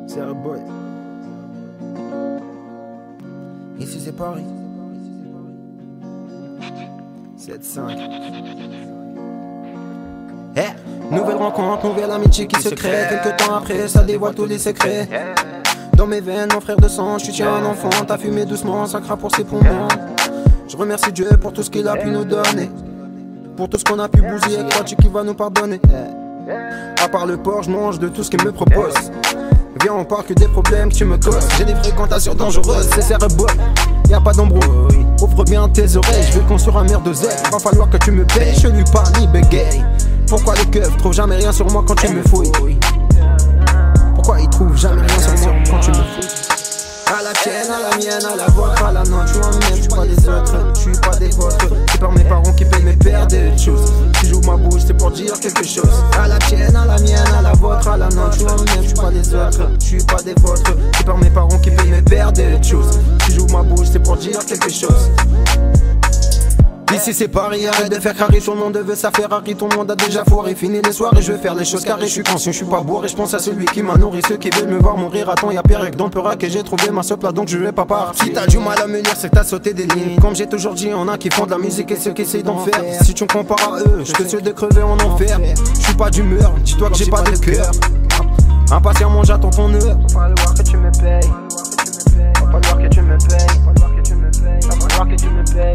C'est un boy. Ici c'est Paris. 7-5. Nouvelle rencontre, nouvelle amitié qui se crée. Quelques temps après, ça dévoile tous les secrets. Dans mes veines, mon frère de sang, je suis un enfant. T'as fumé doucement, ça craint pour ses poumons. Je remercie Dieu pour tout ce qu'il a pu nous donner. Pour tout ce qu'on a pu bousiller, crois-tu qu'il va nous pardonner? À part le porc, je mange de tout ce qu'il me propose. Viens, on parle que des problèmes que tu me causes. J'ai des fréquentations dangereuses, c'est boy. Y'a pas d'embrouille, ouvre bien tes oreilles. Je veux construire un mur de zèle, va falloir que tu me payes. Je lui parle ni bégaye. Pourquoi les keufs trouvent jamais rien sur moi quand tu me fouilles? Pourquoi ils trouvent jamais rien sur moi quand tu me fouilles? À la tienne, à la mienne, à la vôtre, à la nôtre. Je suis un même, je suis pas des autres, je suis pas des vôtres. C'est par mes parents qui payent mes pères des choses. Si j'ouvre ma bouche, c'est pour dire quelque chose. À la tienne, à la mienne, à la vôtre, à la nôtre. Je suis un même, je suis pas des autres, je suis pas des vôtres. C'est par mes parents qui payent mes pères des choses. Si j'ouvre ma bouche, c'est pour dire quelque chose. Ici c'est Paris, arrête de faire carré, tout le monde veut sa Ferrari, tout le monde a déjà foiré, fini les soirées, je veux faire les choses carrées, je suis conscient, je suis pas bourré, je pense à celui qui m'a nourri, ceux qui veulent me voir mourir, attends y'a pire que dans le Perac et j'ai trouvé ma seule place donc je vais pas partir. Si t'as du mal à me lire c'est que t'as sauté des lignes, comme j'ai toujours dit, y'en a qui font de la musique et ceux qui essayent d'en faire. Si tu me compares à eux, je te souhaite de crever en enfer, je suis pas d'humeur, dis-toi que j'ai pas de cœur. Impatiemment j'attends ton heure. Va falloir que tu me payes, va falloir que tu me payes, va falloir que tu me payes, va falloir que tu me payes,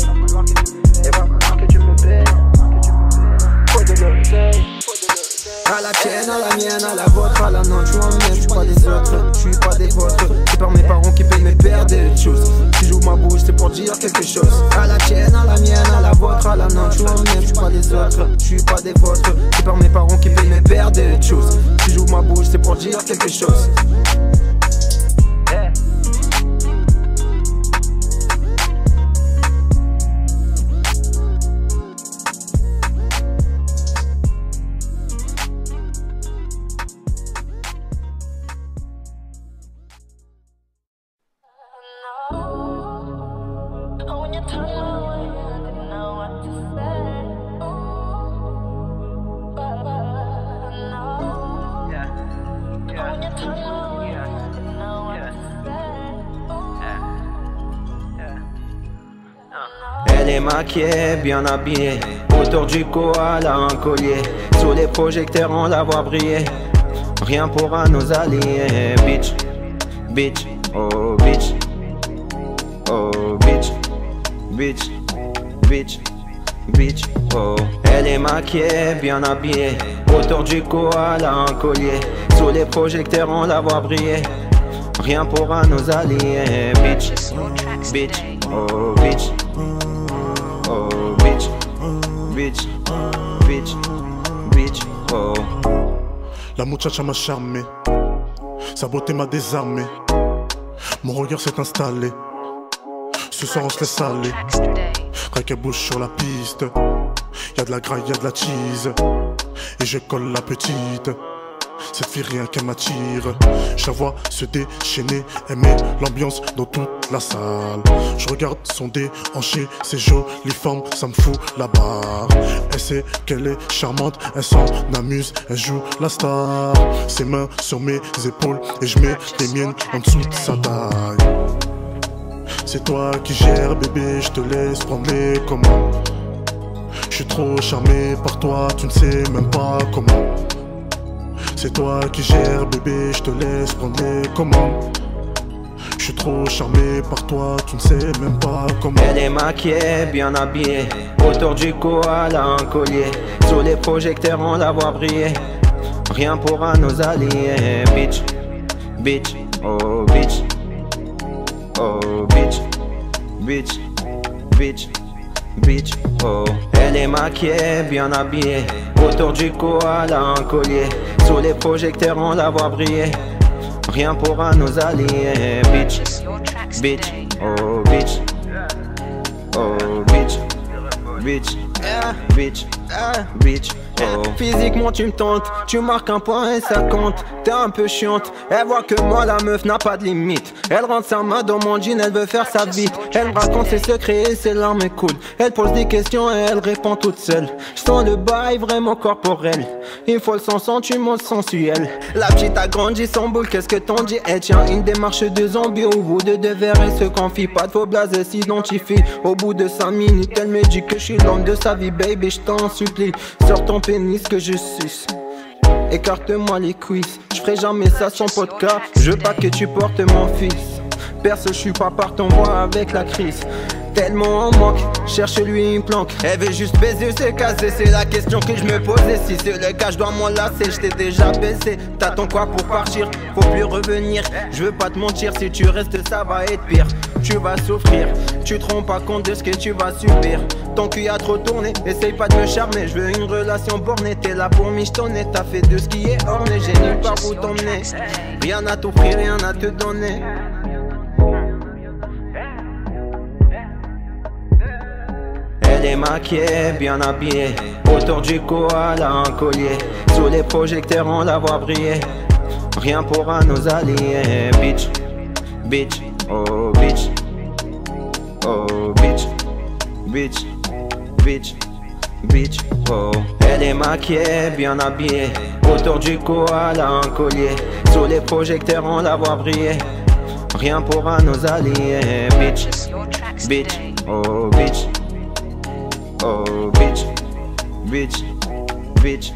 et va falloir que tu me payes, faut de l'oseille. À la tienne, à la mienne, à la vôtre, à la nôtre. Je suis un même, je suis pas des autres, je suis pas des vôtres. C'est par mes parents qui payent mes pères des choses. Si j'ouvre ma bouche, c'est pour dire quelque chose. À la tienne, à la mienne, à la vôtre, à la nôtre. Je suis un même, je suis pas des autres, je suis pas des vôtres. C'est par mes parents qui payent mes pères des choses. Si j'ouvre ma bouche, c'est pour dire quelque chose. Elle est maquillée, bien habillée. Autour du cou, elle a un collier. Sous les projecteurs, on la voit briller. Rien pourra nous allier. Bitch, bitch, oh bitch. Oh bitch, bitch, bitch, bitch, oh. Elle est maquillée, bien habillée. Autour du cou, elle a un collier. Sous les projecteurs, on la voit briller. Rien pourra nous allier. Bitch, bitch, oh bitch. Oh bitch, bitch, bitch, bitch, oh. La muchacha m'a charmé, sa beauté m'a désarmé. Mon regard s'est installé, ce soir on se laisse aller. Rien qu'elle bouge sur la piste, y'a de la graille, y'a de la cheese. Et je colle la petite, cette fille rien qu'elle m'attire. Je la vois se déchaîner, elle met l'ambiance dans toute la salle. Je regarde son déhanché, ses jolies formes, ça me fout la barre. Elle sait qu'elle est charmante, elle s'en amuse, elle joue la star. Ses mains sur mes épaules et je mets les miennes en dessous de sa taille. C'est toi qui gères bébé, je te laisse prendre les commandes. Je suis trop charmé par toi, tu ne sais même pas comment. C'est toi qui gères bébé, je te laisse prendre les commandes. Je suis trop charmé par toi, tu ne sais même pas comment. Elle est maquillée, bien habillée. Autour du cou, elle a un collier. Sous les projecteurs, on la voit briller. Rien pourra nous allier. Bitch, bitch, oh bitch. Oh bitch, bitch, bitch, bitch, oh. Elle est maquillée, bien habillée. Autour du cou, elle a un collier. Sous les projecteurs, on la voit briller. Rien pourra nous allier. Bitch, bitch, oh bitch. Oh bitch, bitch, bitch, bitch, oh. Physiquement tu me tentes, tu marques un point et ça compte. T'es un peu chiante, elle voit que moi la meuf n'a pas de limite. Elle rentre sa main dans mon jean, elle veut faire sa vite. Elle me raconte ses secrets et ses larmes écoulent. Elle pose des questions et elle répond toute seule. Je sens le bail vraiment corporel. Il faut le sentiment sensuel. La petite a grandi sans boule, qu'est-ce que t'en dis? Elle tient une démarche de zombie au bout de 2 verres et se confie. Pas de faux blaze, elle s'identifie. Au bout de 5 minutes, elle me dit que je suis l'homme de sa vie. Baby, je t'en supplie, sors ton pénis que je suce. Écarte-moi les cuisses, je ferai jamais ça sans podcast. Je veux pas que tu portes mon fils. Perso, je suis pas partant, moi avec la crise. Tellement en manque, cherche-lui une planque. Elle veut juste baiser, c'est casé, c'est la question que je me posais. Si c'est le cas, je dois m'enlacer, je t'ai déjà baissé. T'attends quoi pour partir? Faut plus revenir. Je veux pas te mentir, si tu restes ça va être pire. Tu vas souffrir, tu te rends pas compte de ce que tu vas subir. Ton cul a trop tourné, essaye pas de me charmer. Je veux une relation bornée, t'es là pour michetonner. T'as fait de ce qui est orné, j'ai nulle part où t'emmener. Rien à t'offrir, rien à te donner. Elle est maquillée, bien habillée. Autour du cou, elle a un collier. Sous les projecteurs, on la voit briller. Rien pourra nous allier. Bitch, bitch, oh bitch. Oh bitch, bitch, bitch, bitch, oh. Elle est maquillée, bien habillée. Autour du cou, elle a un collier. Sous les projecteurs, on la voit briller. Rien pourra nous allier. Bitch, bitch, oh bitch. Oh bitch, bitch, bitch,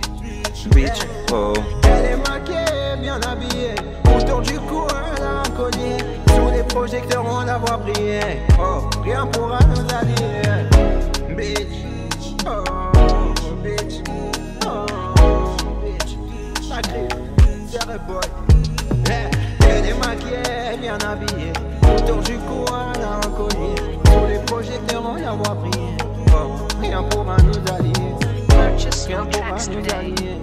bitch, oh. Elle est maquillée, bien habillée. Autour du cou, elle a un collier. Sous les projecteurs, on la voit briller. Oh, rien pourra nous allier. Bitch, oh, bitch, oh, bitch. Sacré, serré boy. Elle est maquillée, bien habillée. Autour du cou, elle a un collier. Sous les projecteurs, on la voit briller. Rien pourra nous allier. Rien pourra nous allier.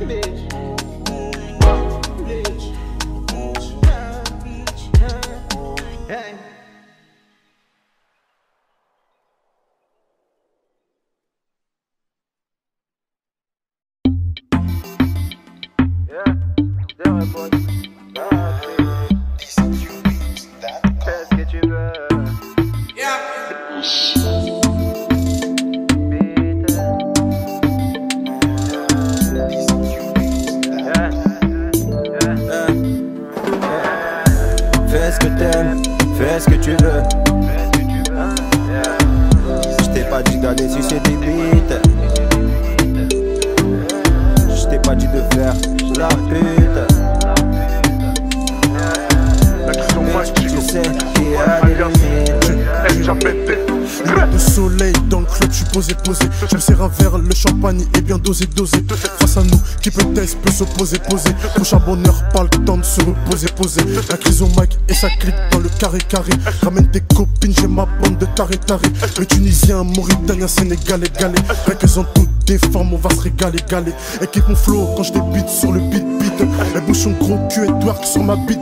Bitch, bitch, hey. Yeah, there I boy. Fais ce que tu veux. Fais ce que t'aimes, fais ce que tu veux. Je t'ai pas dit d'aller sucer des bites. Je t'ai pas dit de faire la pute. Tu sais qu'il y a des limites. Le soleil dans le club, je suis posé. Je me sers un verre, le champagne est bien dosé. Face à nous, qui peut-être peut s'opposer. Prochain bonheur, pas le temps de se reposer. La crise au mic et ça clique dans le carré. Ramène tes copines, j'ai ma bande de taré. Les Tunisiens, Mauritaniens, Sénégalais. Représente toutes des femmes, on va se régaler. Et kiffe mon flow quand je débite sur le beat. Les bouchons gros cul et twerk sur ma bite.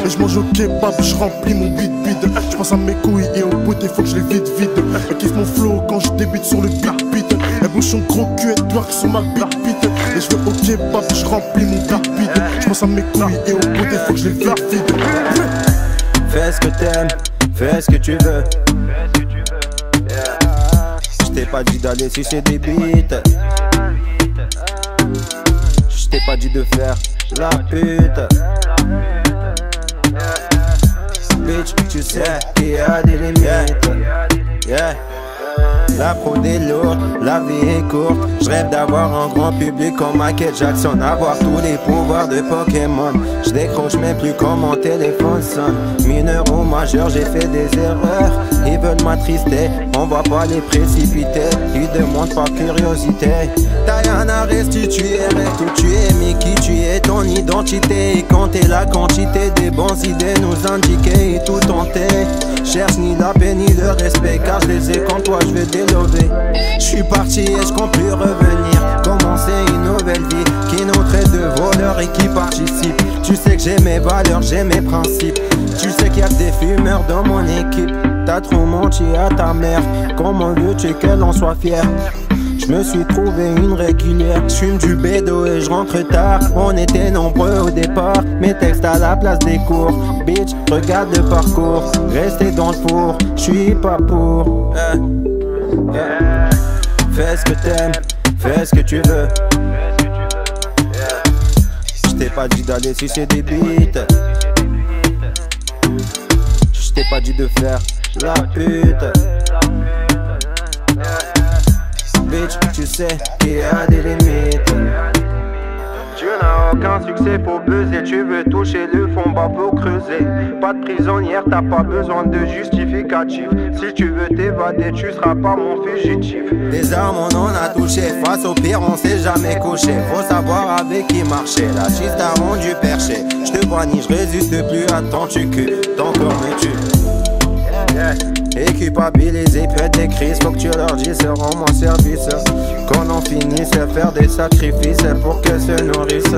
Et je mange au kebab, je remplis mon bide. Je pense à mes couilles et au bout des faut que je les vide. Et kiffe mon flow quand je débite sur le beat. Les bouchons gros cul et twerk sur ma bite. Et je vais au kebab, je remplis mon bide. Je pense à mes couilles et au bout des faut que je les vide. Fais ce que t'aimes, fais ce que tu veux. Je t'ai pas dit d'aller sucer des bites. Je t'ai pas dit de faire la pute. Bitch, tu sais qu'il y a des limites. Yeah. La prod est lourde, la vie est courte. Je rêve d'avoir un grand public comme Michael Jackson, avoir tous les pouvoirs de Pokémon. Je décroche même plus quand mon téléphone sonne. Mineur ou majeur, j'ai fait des erreurs. Ils veulent m'attrister, on va pas les précipiter. Ils demandent par curiosité. T'as rien à restituer, reste où tu es, mais qui tu es, ton identité. Et compter la quantité des bonnes idées, nous indiquer et tout tenter. Cherche ni la paix ni le respect, car je les ai quand toi je vais délover. Je suis parti et je compte plus revenir. Commencer une nouvelle vie qui nous traite de voleurs et qui participe. Tu sais que j'ai mes valeurs, j'ai mes principes. Tu sais qu'il y a des fumeurs dans mon équipe. T'as trop menti à ta mère, comment veux-tu qu'elle en soit fière? Je me suis trouvé une régulière, j'fume du bédo et je rentre tard. On était nombreux au départ, mes textes à la place des cours. Bitch, regarde le parcours, rester dans le four, j'suis pas pour. Fais ce que t'aimes, fais ce que tu veux. pas dit d'aller sucer des bites. Je t'ai pas dit de faire la pute. Bitch, tu sais qu'il y a des limites. Tu n'as aucun succès pour buzzer, tu veux toucher le fond bas pour creuser. Pas de prisonnière, t'as pas besoin de justificatif. Si tu veux t'évader, tu seras pas mon fugitif. Des armes on en a touché, face au pire on s'est jamais couché. Faut savoir avec qui marcher, la schiste t'a rendu perché. J'te bannis, j'résiste plus à ton cul, ton corps me tue. Équipabilisé, prête des crises, faut que tu leur dises, rends-moi service. Qu'on en finisse, faire des sacrifices pour qu'elles se nourrissent.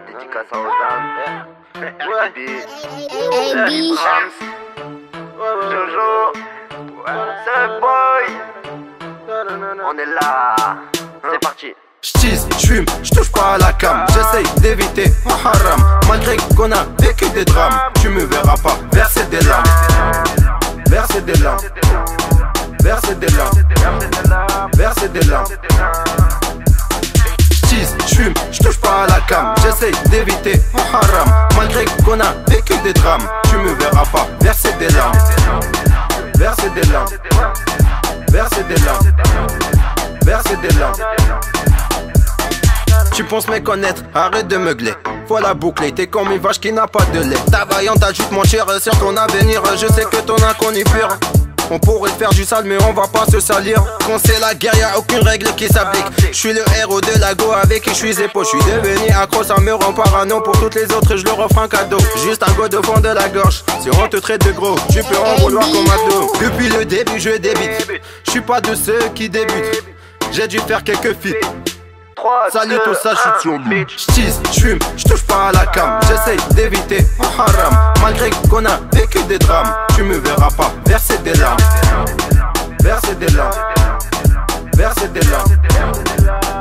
Dédicace aux âmes. Jojo, c'est boy. On est là. C'est parti. J'tease, j'fume, j'touche pas à la cam. J'essaye d'éviter mon haram. Malgré qu'on a vécu des drames, tu me verras pas verser des larmes. Verser des larmes. Verser des larmes. Verser des larmes. J'fume, j'touche pas à la cam. J'essaye d'éviter mon haram. Malgré qu'on a vécu des drames, tu me verras pas verser des larmes. Verser des larmes. Verser des larmes. Verser des larmes. Tu penses me connaître, arrête de meugler. Faut la boucler, t'es comme une vache qui n'a pas de lait. Ta vaillante ajoute mon cher sur ton avenir. Je sais que ton inconnu pur. On pourrait faire du sale mais on va pas se salir. Quand c'est la guerre y'a aucune règle qui s'applique. Je suis le héros de la go avec qui je suis épaule. Je suis devenu accro, ça me rend parano. Pour toutes les autres je leur offre un cadeau. Juste un go de fond de la gorge. Si on te traite de gros, tu peux en vouloir comme ado. Depuis le début je débite. Je suis pas de ceux qui débutent. J'ai dû faire quelques feats. Salut tout ça, j'suis sur lui. J'tease, j'fume, j'touche pas à la cam. J'essaye d'éviter mon haram. Malgré qu'on a vécu des drames, tu me verras pas verser des larmes. Verser des larmes. Verser des larmes.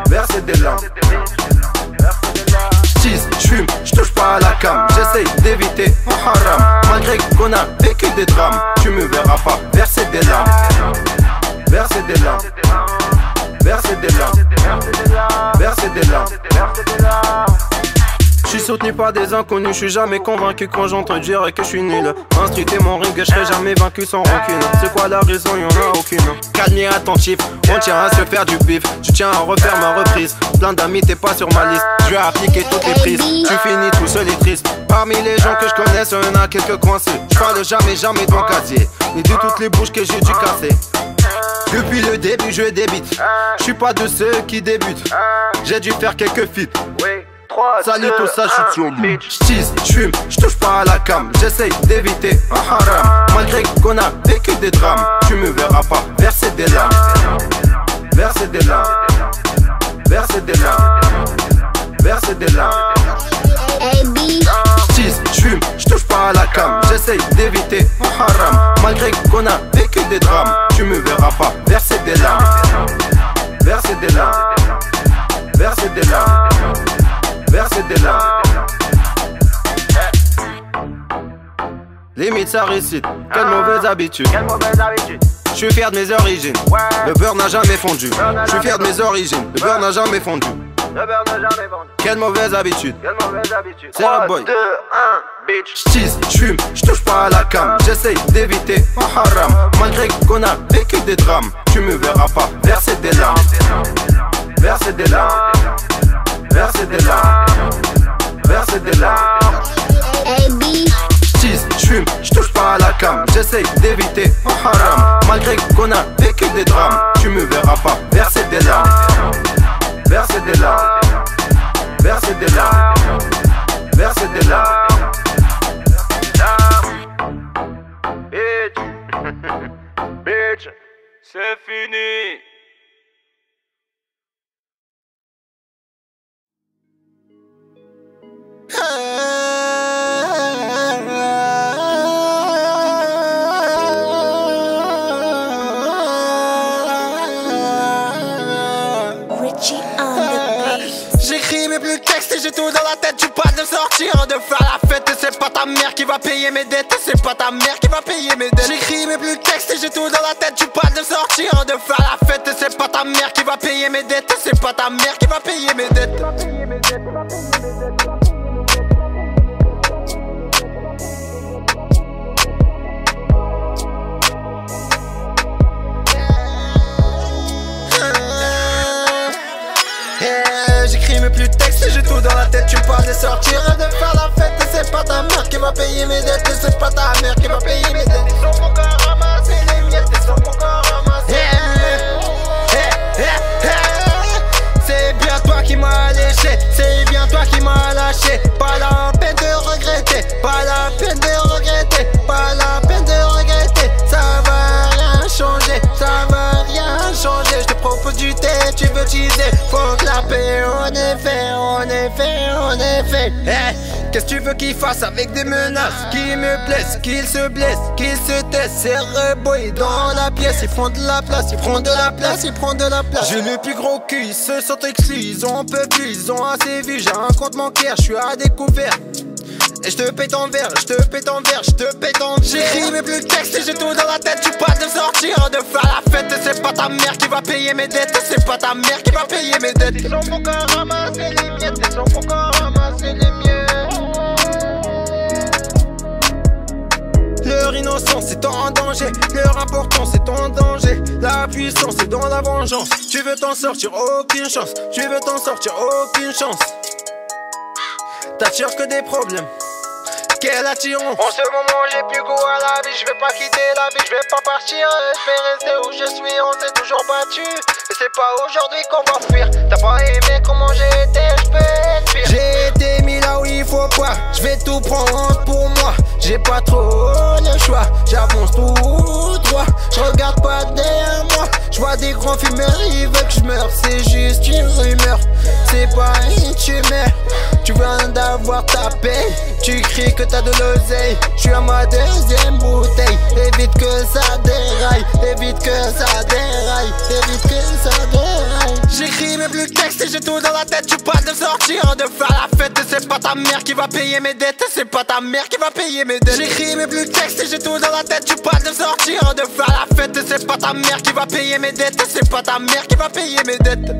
Verser des larmes. J'tease, j'fume, j'touche pas à la cam. J'essaye d'éviter mon haram. Malgré qu'on a vécu des drames, tu me verras pas verser des larmes. Verser des larmes. Verser des larmes. Verser des larmes. J'suis soutenu par des inconnus, j'suis jamais convaincu quand j'entends dire que j'suis nul. Instruit mon ring, j'serai jamais vaincu sans rancune. C'est quoi la raison, y'en a aucune. Calme et attentif, on tient à se faire du bif. Je tiens à refaire ma reprise. Plein d'amis, t'es pas sur ma liste. Je vais appliquer toutes les prises. Tu finis tout seul et triste. Parmi les gens que je connais, y'en a quelques coincés. J'parle jamais de mon casier, ni de toutes les bouches que j'ai dû casser. Depuis le début je débite. Je suis pas de ceux qui débutent. J'ai dû faire quelques feats. Salut tout ça, j'suis sur lui. J'tease, j'fume, j'touche pas à la cam. J'essaye d'éviter un haram. Malgré qu'on a vécu des drames, tu me verras pas verser des larmes. Verser des larmes. Verser des larmes. Verser des larmes. J'tease, j'fume, j'touche pas à la cam. J'essaye d'éviter mon haram. Malgré qu'on a vécu des drames, tu me verras pas verser des larmes. Verser des larmes. Verser des larmes. Verser des larmes. Limite ça récite, quelle mauvaise habitude. Je suis fier de mes origines, le beurre n'a jamais fondu. Je suis fier de mes origines, le beurre n'a jamais fondu. Quelle mauvaise habitude. C'est un boy. 3, 2, 1, bitch. J'tease, j'fume, j'touche pas à la cam. J'essaye d'éviter mon haram. Malgré qu'on a vécu des drames, tu me verras pas verser des larmes. Verser des larmes. Verser des larmes. Verser des larmes. J'tease, j'fume, j'touche pas à la cam. J'essaye d'éviter mon haram. Malgré qu'on a vécu des drames, tu me verras pas verser des larmes. Verser des larmes. Verser des larmes. Verser des larmes. Bitch. Bitch. C'est fini. même plus le texte et j'ai tout dans la tête. Tu parles de sortir, de faire la fête. Et c'est pas ta mère qui va payer mes dettes. Et c'est pas ta mère qui va payer mes dettes. J'écris même plus le texte et j'ai tout dans la tête. Tu parles de sortir, de faire la fête. Et c'est pas ta mère qui va payer mes dettes. Et c'est pas ta mère qui va payer mes dettes. J'écris même plus de texte et j'ai tout dans la tête. Tu me parles de sortir et de faire la fête. Et c'est pas ta mère qui va payer mes dettes. Et c'est pas ta mère qui va payer mes dettes. Ils sont encore ramassés les miettes. Ils sont encore ramassés c'est bien toi qui m'as léché. C'est bien toi qui m'as lâché. Pas la peine de regretter. Pas la peine de regretter. Pas la peine de regretter. Ça va rien changer. Ça va rien changer. Je te propose du thé, tu veux teaser. Faut clapper, en effet, en effet, en effet. Qu'est-ce que tu veux qu'il fasse avec des menaces? Qu'il me blesse, qu'il se blesse, qu'il se teste. C'est reboy dans la pièce. Ils font de la place, ils prennent de la place, ils prennent de la place. J'ai le plus gros cul, ils se sentent exclus. Ils ont peu plus, ils ont assez vu. J'ai un compte bancaire, je suis à découvert. Et je te paye ton verre, je te paye ton verre, je te paye ton verre. J'écris même plus le texte et j'ai tout dans la tête. Tu parles de sortir, de faire la fête. Et c'est pas ta mère qui va payer mes dettes. Et c'est pas ta mère qui va payer mes dettes. Ils sont encore ramassés les miettes. Ils sont encore ramassés les miettes. Leur innocence est en danger. Leur importance est en danger. La puissance est dans la vengeance. Tu veux t'en sortir, aucune chance. Tu veux t'en sortir, aucune chance. T'attires que des problèmes. Quelle attirance. En ce moment j'ai plus goût à la vie. Je vais pas quitter la vie, je vais pas partir. Je vais rester où je suis, on s'est toujours battu. Mais c'est pas aujourd'hui qu'on va fuir. T'as pas aimé comment j'ai été, je peux être pire. J'ai été mis là où il faut pas. Je vais tout prendre pour moi. J'ai pas trop le choix. J'avance tout droit. Je regarde pas derrière moi. Je vois des grands fumeurs, ils veulent que je meure. C'est juste une rumeur. C'est pas une tumeur. Tu viens d'avoir ta paye. Tu cries que t'as de l'oseille. Je suis à ma deuxième bouteille. Évite que ça déraille. Évite que ça déraille. Évite que ça déraille. J'écris même plus le texte et j'ai tout dans la tête. Tu parles de sortir, de faire la fête. Et c'est pas ta mère qui va payer mes dettes. Et c'est pas ta mère qui va payer mes dettes. J'écris même plus le texte et j'ai tout dans la tête. Tu parles de sortir, de faire la fête. Et c'est pas ta mère qui va payer mes dettes. Et c'est pas ta mère qui va payer mes dettes.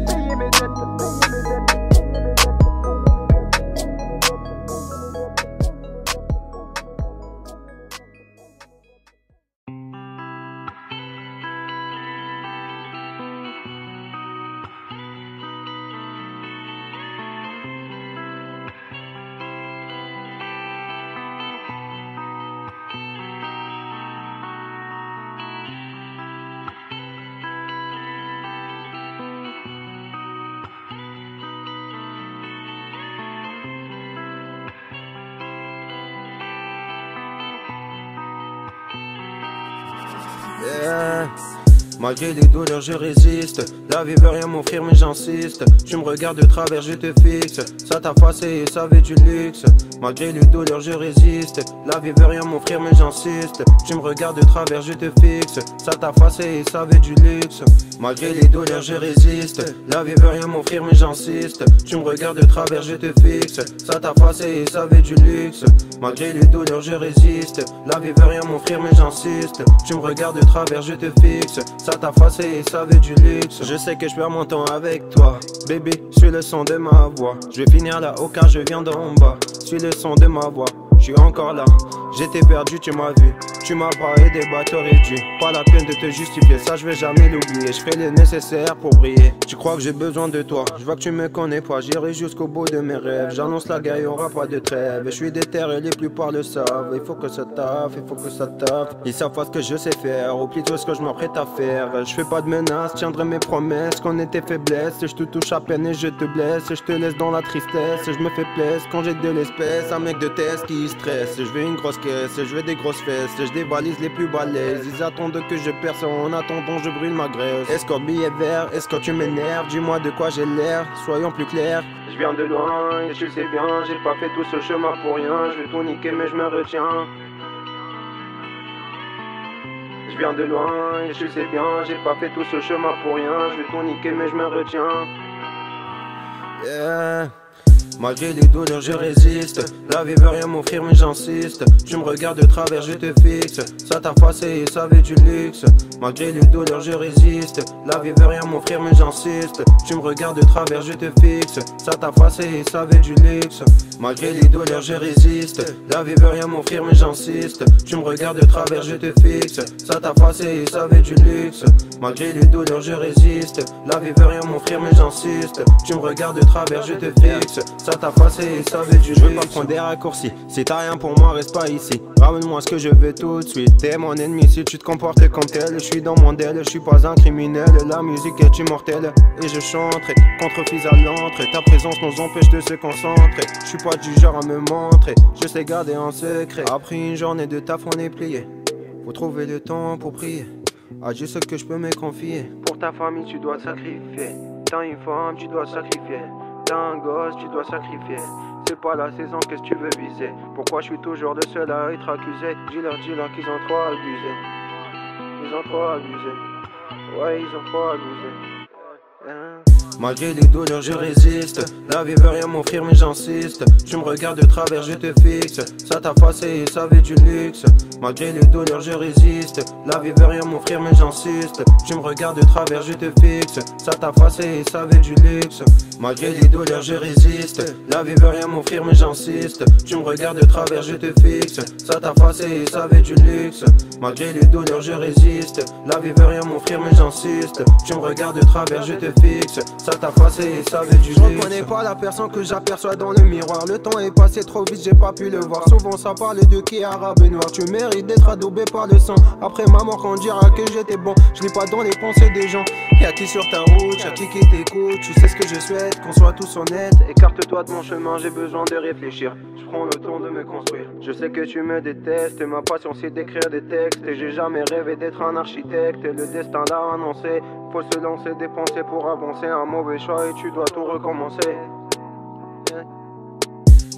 Malgré les douleurs je résiste. La vie veut rien m'offrir mais j'insiste. Tu me regardes de travers je te fixe. Ça t'a effacé et ça avait du luxe. Malgré les douleurs je résiste. La vie veut rien m'offrir mais j'insiste. Tu me regardes de travers je te fixe. Ça t'a effacé et ça avait du luxe. Malgré les douleurs je résiste. La vie veut rien m'offrir mais j'insiste. Tu me regardes de travers je te fixe. Ça t'a effacé et ça avait du luxe. Malgré les douleurs je résiste. La vie veut rien m'offrir mais j'insiste. Tu me regardes de travers je te fixe. Ça t'a effacé et ça avait du luxe. Je sais que je perds mon temps avec toi. Baby, suis le son de ma voix. Je vais finir là-haut car je viens d'en bas. Suis le son de ma voix. Je suis encore là. J'étais perdu, tu m'as vu. Tu m'as pas aidé, bah t'aurais dû. Pas la peine de te justifier, ça je vais jamais l'oublier. Je ferai le nécessaire pour briller. Tu crois que j'ai besoin de toi, je vois que tu me connais pas. J'irai jusqu'au bout de mes rêves. J'annonce la guerre, y'aura pas de trêve. Je suis déter et les plupart le savent. Il faut que ça taffe, il faut que ça taffe. Ils savent pas ce que je sais faire, ou plutôt ce que je m'apprête à faire. Je fais pas de menaces, tiendrai mes promesses. Qu'on était faiblesse, je te touche à peine et je te blesse. Je te laisse dans la tristesse, je me fais plaisir quand j'ai de l'espèce. Un mec de test qui stresse, je veux une grosse caisse, je veux des grosses fesses. Je dévalise les plus balèzes, ils attendent que je perce. En attendant je brûle ma graisse. Est-ce qu'un billet vert, est-ce que tu m'énerves? Dis-moi de quoi j'ai l'air, soyons plus clairs. Je viens de loin et tu sais bien, j'ai pas fait tout ce chemin pour rien. Je vais tout niquer mais je me retiens. Je viens de loin et tu sais bien, j'ai pas fait tout ce chemin pour rien. Je vais tout niquer mais je me retiens. Malgré les douleurs je résiste. La vie veut rien m'offrir mais j'insiste. Tu me regardes de travers je te fixe. Ça t'a effacé et ça avait du luxe. Malgré les douleurs je résiste. La vie veut rien m'offrir mais j'insiste. Tu me regardes de travers je te fixe. Ça t'a effacé et ça avait du luxe. Malgré les douleurs je résiste. La vie veut rien m'offrir mais j'insiste. Tu me regardes de travers je te fixe. Ça t'a effacé et ça avait du luxe. Malgré les douleurs je résiste. La vie veut rien m'offrir mais j'insiste. Tu me regardes de travers je te fixe. Ça t'a effacé et ça avait du luxe. Je veux pas prendre des raccourcis. Si t'as rien pour moi reste pas ici. Ramène-moi ce que je veux tout de suite. T'es mon ennemi si tu te comportes comme tel. Je suis dans mon DEL, je suis pas un criminel. La musique est immortelle et je chanterai contre-fils à l'entrée. Ta présence nous empêche de se concentrer. Je suis pas du genre à me montrer. Je sais garder en secret. Après une journée de taf on est plié. Faut trouver le temps pour prier. Ah Dieu ce que je peux me confier. Pour ta famille tu dois sacrifier. T'as une femme tu dois sacrifier. T'as un gosse tu dois sacrifier. C'est pas la saison, qu'est-ce que tu veux viser? Pourquoi je suis toujours de ceux à être accusé? Dis-leur qu'ils ont trop abusé. Ils ont trop abusé. Ouais, ils ont trop abusé. Malgré les douleurs je résiste. La vie veut rien m'offrir mais j'insiste. Tu me regardes de travers je te fixe. Ça t'a effacé et ça avait du luxe. Malgré les douleurs je résiste. La vie veut rien m'offrir mais j'insiste. Tu me regardes de travers je te fixe. Ça t'a effacé et ça avait du luxe. Malgré les douleurs je résiste. La vie veut rien m'offrir mais j'insiste. Tu me regardes de travers je te fixe. Ça t'a effacé et ça avait du luxe. Malgré les douleurs je résiste. La vie veut rien m'offrir mais j'insiste. Tu me regardes de travers je te fixe. Ça t'a effacé et ça avait du luxe. Je reconnais pas la personne que j'aperçois dans le miroir. Le temps est passé trop vite, j'ai pas pu le voir. Souvent ça parle de qui est arabe et noir. Tu mérites d'être adoubé par le sang. Après ma mort on dira que j'étais bon. Je lis pas dans les pensées des gens. Y'a qui sur ta route, y'a qui t'écoute. Tu sais ce que je souhaite, qu'on soit tous honnêtes. Écarte-toi de mon chemin, j'ai besoin de réfléchir. Je prends le temps de me construire. Je sais que tu me détestes. Ma passion c'est d'écrire des textes. Et j'ai jamais rêvé d'être un architecte. Et le destin l'a annoncé. Faut se lancer, dépenser pour avancer. Un mauvais choix et tu dois tout recommencer.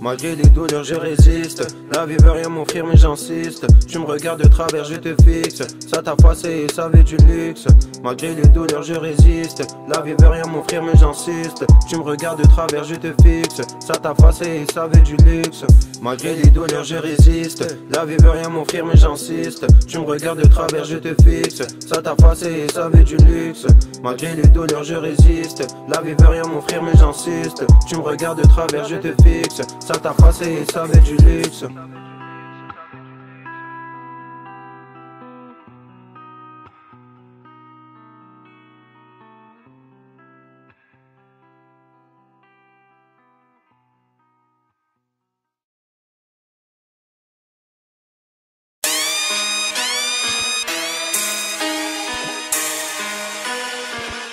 Malgré les douleurs je résiste. La vie veut rien m'offrir mais j'insiste. Tu me regardes de travers je te fixe. Ça t'a effacé et ça avait du luxe. Malgré les douleurs je résiste. La vie veut rien m'offrir mais j'insiste. Tu me regardes de travers je te fixe. Ça t'a effacé et ça avait du luxe. Malgré les douleurs je résiste. La vie veut rien m'offrir mais j'insiste. Tu me regardes de travers je te fixe. Ça t'a effacé et ça avait du luxe. Malgré les douleurs je résiste. La vie veut rien m'offrir mais j'insiste. Tu me regardes de travers je te fixe. Ça t'a effacé et ça avait du luxe.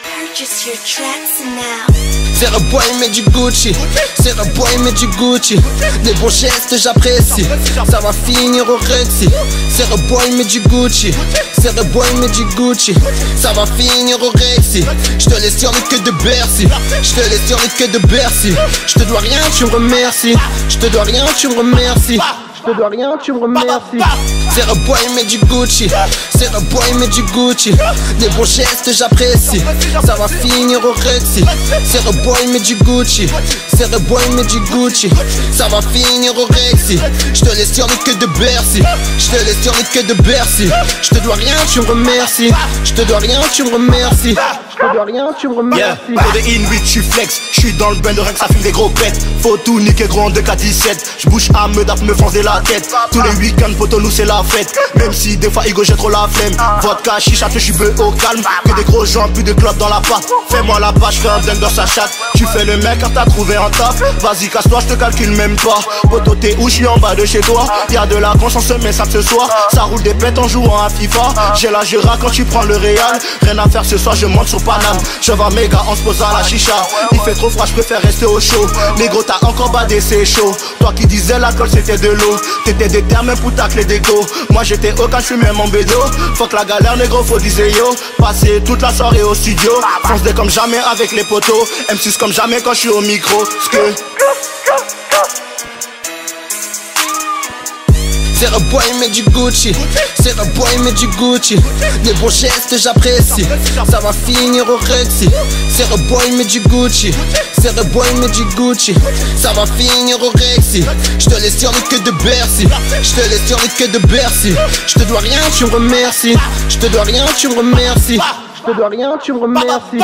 Purchase your tracks now. C'est le boy mais du Gucci. C'est le boy mais du Gucci. Les bons gestes j'apprécie. Ça va finir au Rexy. C'est le boy mais du Gucci. C'est le boy mais du Gucci. Ça va finir au Rexy. Je te laisse sur les queues de Bercy. Je te laisse sur les queues de Bercy. Je te dois rien tu me remercies. Je te dois rien tu me remercies. Je te dois rien tu me remercies. C'est le boy mais du Gucci. C'est le boy mais du Gucci. Les bons gestes j'apprécie. Ça va finir au Rexy. C'est le boy mais du Gucci. C'est le boy mais du Gucci. Ça va finir au Rexy. Je te laisse sur les queues de Bercy. Je te laisse sur les queues de Bercy. Je te dois rien tu me remercies. Je te dois rien tu me remercies. Je te dois rien tu me remercies. Codéine 8 j'suis flex. J'suis dans le bain de Rex, ça fume des gros pets. Faut tout niquer gros en 2K17. J'bouge à Meudaf me foncer la tête. Tous les week-ends photo nous c'est la fête. Même si des fois Igo j'ai trop la flemme. Vodka, chicha, j'suis beu au calme. Que des gros gens, plus de clubs dans la pâte. Fais-moi la page, j'fais un dingue dans sa chatte. Tu fais le mec car t'as trouvé un taf. Vas-y casse-toi, j'te calcule même pas. Poto t'es où, j'suis en bas de chez toi. Y'a de la conscience mais ça ce soir. Ça roule des pètes en jouant à FIFA. J'ai la Gérard quand tu prends le Real. Rien à faire ce soir, je monte sur Paname. Je vais méga, on se pose à la chicha. Il fait trop froid, j'préfère rester au chaud. Négro t'as encore badé, c'est chaud. Toi qui disais l'alcool c'était de l'eau. T'étais des termes pour tacler des go. Moi j'étais au cas, j'fuis même en bédo. Faut que la galère négro, faut dire yo. Passer toute la soirée au studio. Fonce des comme jamais avec les potos. M6 comme jamais quand j'suis au micro. C'est le boy mais du Gucci. C'est le boy mais du Gucci. Les bons gestes j'apprécie. Ça va finir au Rexy. C'est le boy mais du Gucci. C'est le boy Magic Gucci. Ça va finir au Rexy. Je te laisse sur les queues de Bercy. Je te laisse sur les queues de Bercy. Je te dois rien, tu me remercies. Je te dois rien, tu me remercies. Je te dois rien, tu me remercies.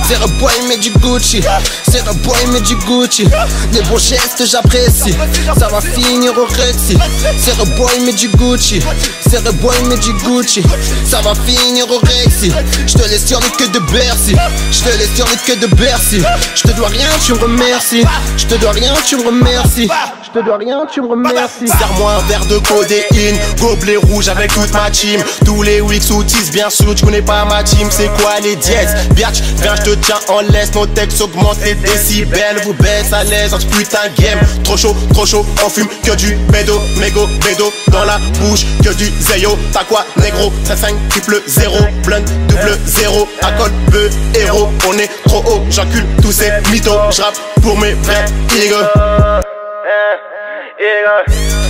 C'est le boy Magic Gucci. C'est le boy Magic Gucci. Les bons gestes j'apprécie. Ça va finir au Rexy. C'est le boy Magic Gucci. C'est le boy Magic Gucci. Ça va finir au Rexy. Je te laisse sur les queues de Bercy. Je te laisse sur les queues de Bercy. Je te dois rien, tu me remercies. Je te dois rien, tu me remercies. Je te dois rien, tu me remercies. Serre-moi un verre de codéine, gobelet rouge avec toute ma team. Tous les weeks ou 10, bien sûr, tu connais pas ma team. C'est quoi les dièses? Biatch, viens, je te tiens en laisse. Nos textes augmentent les décibels. Vous baisse à l'aise dans ce putain de game. Trop chaud, on fume que du bédo. Mégo, bédo dans la bouche, que du zéyo. T'as quoi, négro? 5 triple 0, blunt, double 0. Alcool, peu, héros. On est trop haut, j'encule tous ces mythos. J'rappe pour mes vrais ego.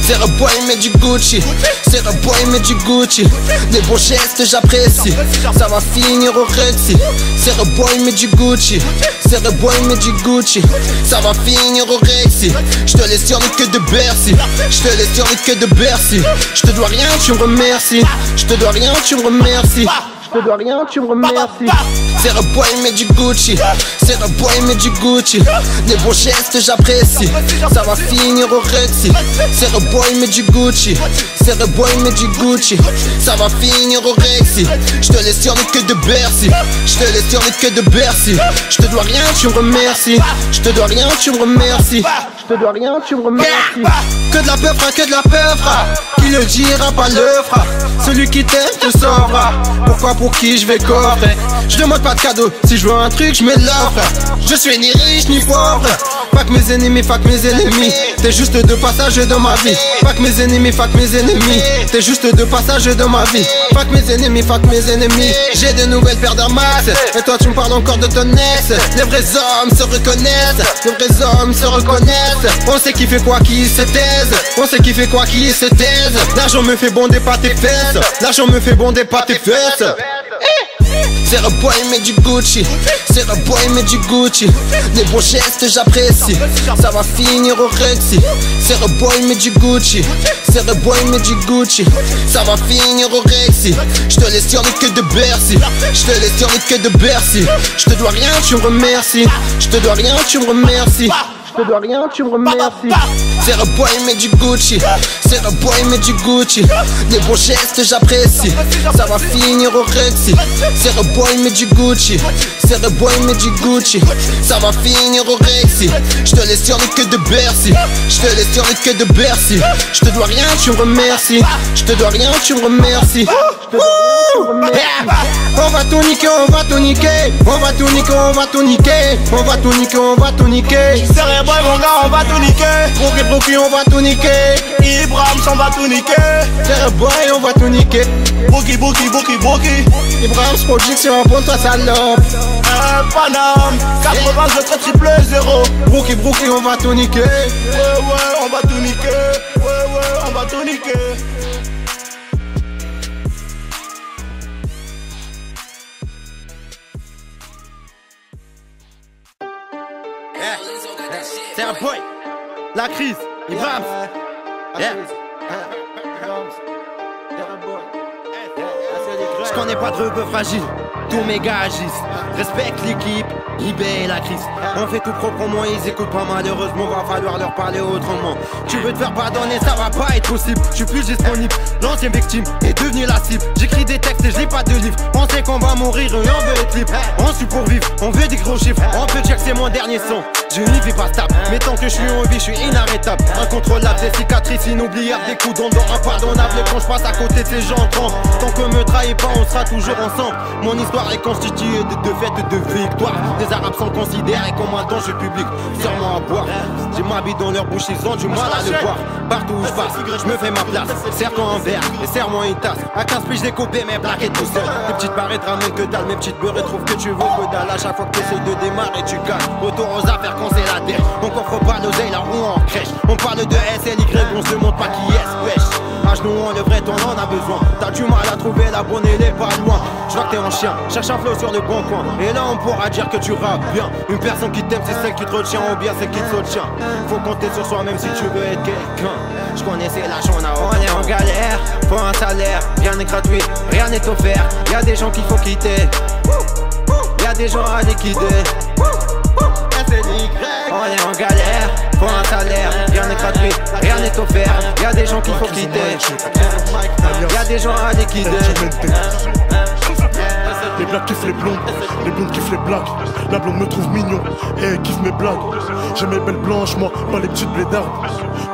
C'est le boy Magic Gucci. C'est le boy Magic Gucci. Les bons gestes j'apprécie. Ça va finir au Rexy. C'est le boy Magic Gucci. C'est le boy Magic Gucci. Ça va finir au Rexy. Je te laisse sur les queues de Bercy. Je te laisse sur les queues de Bercy. Je te dois rien, tu me remercies. Je te dois rien, tu me remercies. Je te dois rien, tu me remercies. C'est le boy Magic Gucci. C'est le boy Magic Gucci. Les bons gestes j'apprécie. Ça va finir au Rexy. C'est le boy Magic Gucci. C'est le boy Magic Gucci. Ça va finir au Rexy. Je te laisse sur les queues de Bercy. Je te laisse sur les queues de Bercy. Je te dois rien, tu me remercies. Je te dois rien, tu me remercies. Je te dois rien, tu me remercies. Que de la peur, que de la peur, qui le dira pas le fera. Celui qui t'aime te saura. Pourquoi, pour qui je vais coffrer. Je demande pas de cadeau, si je veux un truc je me l'offre. Je suis ni riche ni pauvre. Fuck mes ennemis, fuck mes ennemis. T'es juste de passage dans ma vie. Fuck mes ennemis, fuck mes ennemis. T'es juste de passage dans ma vie. Fuck mes ennemis, fuck mes ennemis. J'ai de nouvelles paires d'armas. Et toi tu me parles encore de ton ex. Les vrais hommes se reconnaissent. Les vrais hommes se reconnaissent. On sait qui fait quoi, qui se taise. On sait qui fait quoi, qui se taise. L'argent me fait bonder pas tes fesses. L'argent me fait bonder pas tes fesses. C'est le boy Magic Gucci. C'est le boy Magic Gucci. Les bons gestes j'apprécie. Ça va finir au Rexy. C'est le boy Magic Gucci. C'est le boy Magic Gucci. Ça va finir au Rexy. Je te laisse sur les queues de Bercy. Je te laisse sur les queues de Bercy. Je te dois rien, tu me remercies. Je te dois rien, tu me remercies. Je te dois rien, tu me remercies. C'est le boy Magic Gucci. C'est le boy Magic Gucci. Les bons gestes j'apprécie. Ça va finir au Rexy. C'est le boy Magic Gucci. C'est le boy Magic Gucci. Ça va finir au Rexy. Je te laisse sur les queues de Bercy. Je te laisse sur les queues de Bercy. Je te dois rien, tu me remercies. Je te dois rien, tu me remercies. On va tout niquer, on va tout niquer. On va tout niquer, on va tout niquer. On va tout niquer, on va tout niquer. Serré boy mon gars, on va tout niquer. Brookie, on va tout niquer. Ibrahim, on va tout niquer. Serré boy, on va tout niquer. Brookie. Ibrahim, production, pour toi salope. Paname, 82 triple 0. Brookie, on va tout niquer. Ouais, on va tout niquer. Ouais, on va tout niquer. C'est un boy. La crise, Ibrahim. Je connais pas de rebeu fragile. Tous mes gars agissent. Respecte l'équipe, eBay et la crise. On fait tout proprement, ils écoutent pas malheureusement. Va falloir leur parler autrement. Tu veux te faire pardonner, ça va pas être possible. Je suis plus disponible, l'ancienne victime est devenue la cible. J'écris des textes et je lis pas de livres. On sait qu'on va mourir et on veut être libre. On suit pour vivre, on veut des gros chiffres. On peut dire que c'est mon dernier son. J'ai une vie pas stable, mais tant que je suis en vie, je suis inarrêtable. Incontrôlable, des cicatrices inoubliables, des coups d'endort impardonnables. Quand je passe à côté de ces gens grands, tant que me trahis pas, on sera toujours ensemble. Mon histoire est constituée de défaites et de victoires. Des arabes sont considérés comme un danger public. Serre-moi à boire, j'ai ma bille dans leur bouche, ils ont du mal à le voir. Partout où je passe, je me fais ma place. Serre-toi un verre et serre-moi une tasse. À 15 piges j'ai coupé mes plaquettes tout seul. Tes petites barrettes ramènent que dalle, mes petites beurres trouvent que tu veux que dalle. À chaque fois que t'essayes de démarrer, tu gagnes. Retour aux affaires quand c'est la terre. On coffre pas l'oseille là où on crèche. On parle de SLY, on se montre pas qui est wesh. courage, nous on le vrai, on en a besoin. T'as du mal à trouver la bonne, elle est pas loin. Je vois que t'es en chien, cherche un flow sur le bon coin. Et là on pourra dire que tu rappes bien. Une personne qui t'aime, c'est celle qui te retient, ou bien celle qui te soutient. Faut compter sur soi même si tu veux être quelqu'un. Je connaissais l'argent, on est en galère. Faut un salaire, rien n'est gratuit, rien n'est offert. Y'a des gens qu'il faut quitter, y'a des gens à liquider. On est en galère, faut un salaire, rien n'est gratuit, rien n'est offert. Y'a des gens qu'il faut quitter, y'a des gens à liquider. Les blacks kiffent les blondes kiffent les blacks. La blonde me trouve mignon et elle kiffe mes blagues. J'ai mes belles blanches, moi, pas les petites blédardes.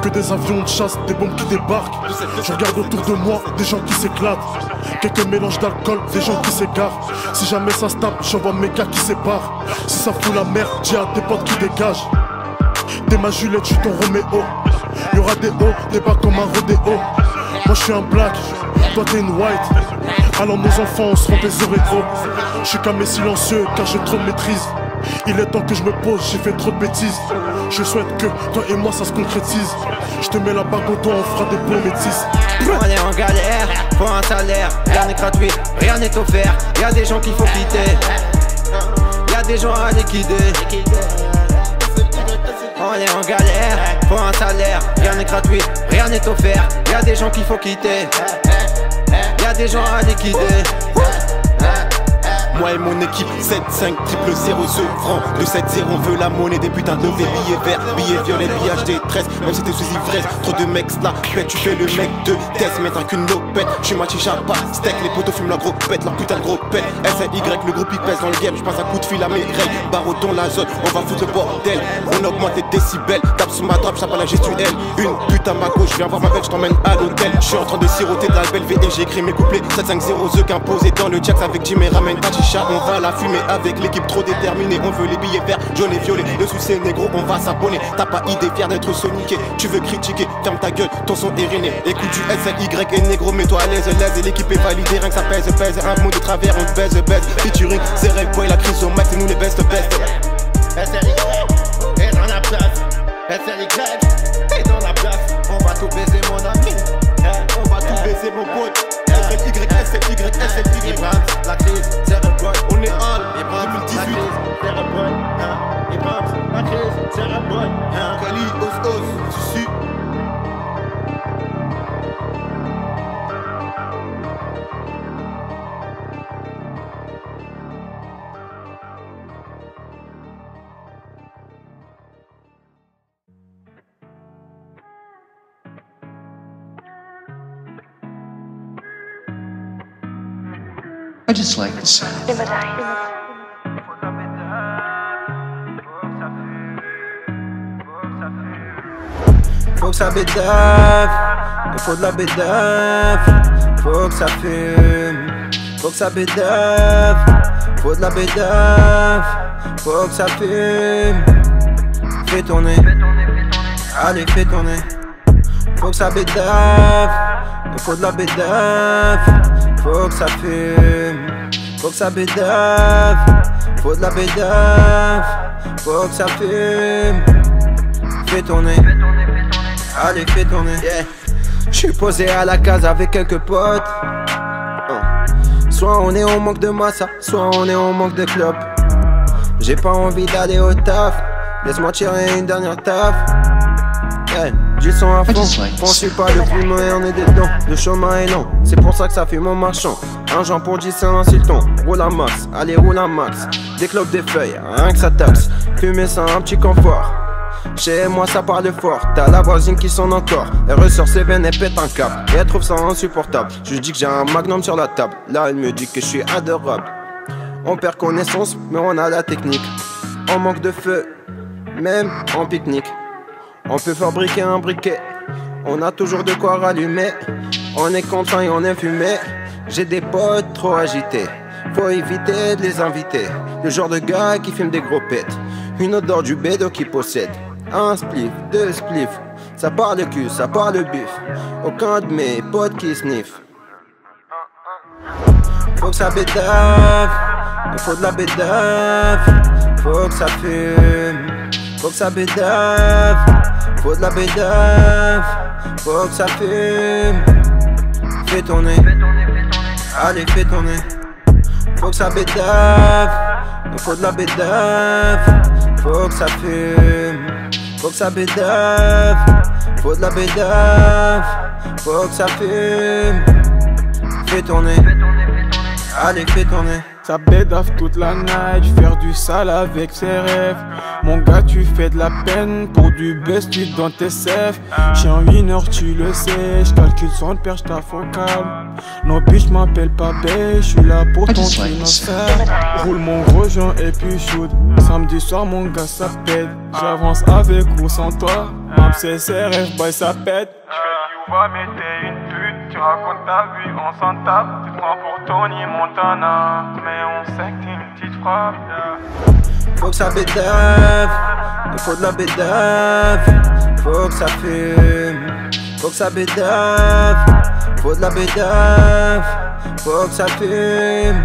Que des avions de chasse, des bombes qui débarquent. Je regarde autour de moi, des gens qui s'éclatent. Quelques mélanges d'alcool, des gens qui s'égarent. Si jamais ça se tape, j'envoie mes gars qui séparent. Si ça fout la merde, dis à tes potes qui dégagent. T'es ma Juliette, je suis ton Roméo. Y'aura des hauts, des bas comme un rodéo. Moi je suis un black, toi t'es une white. Alors nos enfants seront des oreilles. Je suis calme et silencieux car j'ai trop de maîtrise. Il est temps que je me pose, j'ai fait trop de bêtises. Je souhaite que toi et moi ça se concrétise. Je te mets la bague au doigt, on fera des bons métis. On est en galère, faut un salaire, rien n'est gratuit, rien n'est offert. Y'a des gens qu'il faut quitter, y'a des gens à liquider. On est en galère, faut un salaire, rien n'est gratuit, rien n'est offert. Y'a des gens qu'il faut quitter, y'a des gens à liquider. Moi et mon équipe 7-5 000 ce franc. Le 7-0 on veut la monnaie des putains de billets verts, billets violets, billets HD13. Même si t'es sous ivresse, trop de mecs là, pète, tu fais le mec de test, mettre qu'une lopette. J'suis moitié chapa, steak, les potos fument la gros pète, leur putain de gros pète. SNY, le groupe il pèse dans le game, j'passe un coup de fil à mes règles. Baroton la zone, on va foutre le bordel. On augmente les décibels, tape sous ma drap, j'tape à la gestuelle. Une pute à ma gauche, viens voir ma belle, j't'emmène à l'hôtel. J'suis en train de siroter de la belle V et j'écris mes couplets. 7-5-0 The qu'imposé dans le Jax avec Jim et ramène ta chicha. On va la fumer avec l'équipe trop déterminée. On veut les billets verts, jaune et violet. Le souci négro, on va s'abonner. T'as pas idée, fier d'être soniqué. Tu veux critiquer, ferme ta gueule, ton son est réné. Écoute du SNY et négro, mets-toi à l'aise, l'aise. Et l'équipe est validée, rien que ça pèse. Un mot de travers, on te baise. Featuring, c'est rêve, boy, la crise au max, c'est nous les best. SNY est dans la place, SNY est dans la place. On va tout baiser mon ami, on va tout baiser mon pote. SNY, la crise, c'est le boy. On est all, 2018, c'est le boy. La crise, c'est le boy. Kali, os, tu suis. I just like the sound. Faut que ça bédave, il faut de la bédave. Faut que ça fume, faut que ça bédave. Faut de la bédave, faut que ça fume. Fais tourner, allez fais tourner. Faut que ça bédave, il faut de la bédave. Faut que ça fume, faut que ça bédave. Faut de la bédave, faut que ça fume. Fais tourner, allez fais tourner, yeah. J'suis posé à la case avec quelques potes. Soit on est en manque de massa, soit on est en manque de clope. J'ai pas envie d'aller au taf, laisse-moi tirer une dernière taf. Yeah. Du son à fond, pensez pas le film et on est dedans. Le chemin est long, c'est pour ça que ça fait mon marchand. Un genre pour 10 c'est un silton, roule à max, allez roule à max. Des clopes, des feuilles, rien que ça taxe. Fumer c'est un petit confort. Chez moi ça parle fort, t'as la voisine qui sonne encore. Elle ressort ses veines, elle pète un cap. Et elle trouve ça insupportable. Je dis que j'ai un magnum sur la table. Là elle me dit que je suis adorable. On perd connaissance mais on a la technique. On manque de feu, même en pique-nique. On peut fabriquer un briquet, on a toujours de quoi rallumer. On est content et on est fumé. J'ai des potes trop agités, faut éviter de les inviter. Le genre de gars qui fume des gros pètes. Une odeur du bédo qui possède. Un spliff, deux spliffs, ça part le cul, ça part le bif. Aucun de mes potes qui sniff. Faut que ça bédave, il faut de la bédave. Faut que ça fume, faut que ça bédave. Faut de la bédave, faut que ça fume. Fais tourner, allez fais tourner. Faut que ça bédave, il faut de la bédave. Faut que ça fume, faut que ça bédave. Faut de la bédave, faut que ça fume. Fais tourner, allez fais tourner. Ça bédave toute la night, faire du sale avec ses rêves. Mon gars, tu fais de la peine pour du buzz, tu dans tes sèves. J'suis un winner, tu le sais, j'calcule son perche, ta focale. Non, bitch, m'appelle pas bae, j'suis là pour ton innocent. Roule mon gros joint et puis shoot. Samedi soir, mon gars, ça pète. J'avance avec ou sans toi, même CCRF, boy, ça pète. J'fais du va, mais t'es une pute. Tu racontes ta vie, on s'en tape. Tu te prends pour Tony Montana, mais on sait que t'es une petite frappe. Faut que ça bédave, il faut de la bédave. Faut que ça fume, faut que ça bédave. Faut de la bédave, faut que ça fume.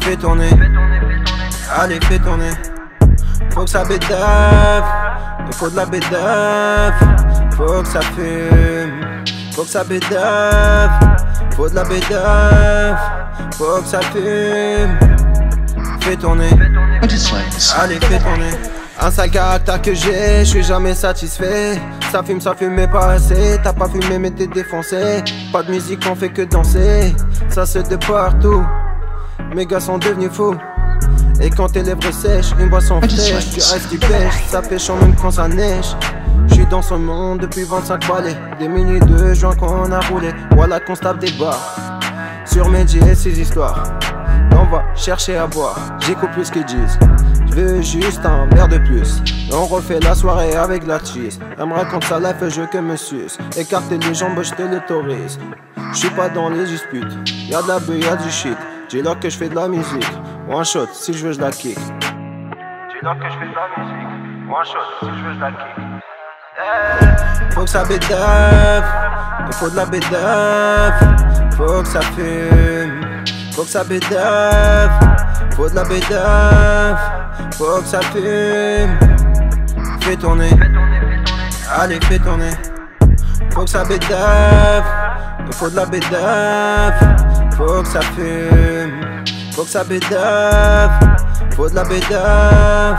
Fais tourner, allez fais tourner. Faut que ça bédave, il faut de la bédave. Faut que ça fume, faut que ça bédave. Faut de la bédave, faut que ça fume. Fais tourner, allez fais tourner. Un sale caractère que j'ai, je suis jamais satisfait. Ça fume mais pas assez. T'as pas fumé mais t'es défoncé. Pas de musique, on fait que danser. Ça se de partout. Mes gars sont devenus fous. Et quand tes lèvres sèches, une boisson fraîche, tu restes, tu pêches. Ça pêche en même quand ça neige. J'suis dans ce monde depuis 25 balais. Des milliers de joints qu'on a roulé. Voilà qu'on se tape des barres. Sur Medji et ses histoires. On va chercher à boire, j'écoute plus qu'ils disent. Je veux juste un verre de plus. On refait la soirée avec la cheese. Elle me raconte sa life, je que me suce. Écarter les jambes, je te l'autorise. J'suis pas dans les disputes. Y'a de la beuh, y'a du shit. Dis-leur que j'fais de la musique. One shot, si je veux, je la kick. Dis-leur que j'fais de la musique. One shot, si je veux, je la kick. Faut que ça bédave, il faut de la bédave. Faut que ça fume. Faut que ça bédave, faut de la bédave. Faut que ça fume. Fais tourner, allez fais tourner. Faut que ça bédave, il faut de la bédave. Faut que ça fume, faut que ça bédave. Faut de la bédave,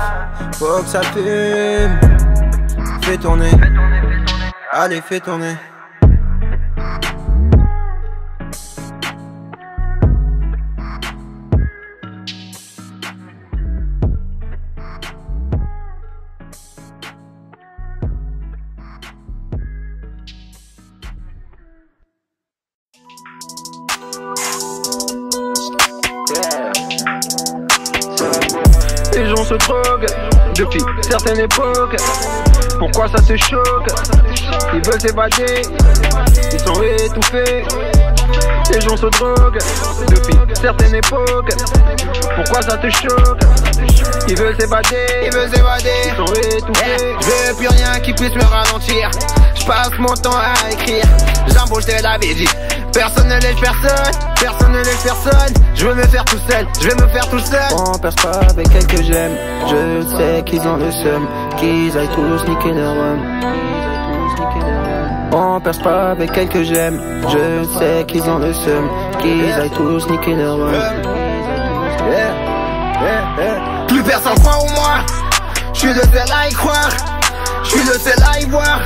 faut que ça fume. Fais tourner, allez fais tourner. Les gens se droguent depuis certaines époques. Pourquoi ça te choque? Ils veulent s'évader, ils sont étouffés. Les gens se droguent depuis certaines époques. Pourquoi ça te choque? Ils veulent s'évader, ils sont étouffés. Je veux plus rien qui puisse me ralentir. Je passe mon temps à écrire. J'embauche de la vie. Personne ne laisse personne, personne ne laisse personne. Je veux me faire tout seul, je vais me faire tout seul. On perce pas avec quelques j'aime. Je sais qu'ils ont le seum, qu'ils aillent tous niquer leur rhum. On perce pas avec quelques j'aime. Je sais qu'ils ont le seum, qu'ils aillent tous niquer leur rhum. Plus personne croit en moi. Je suis le seul à y croire. Je suis le seul à y voir.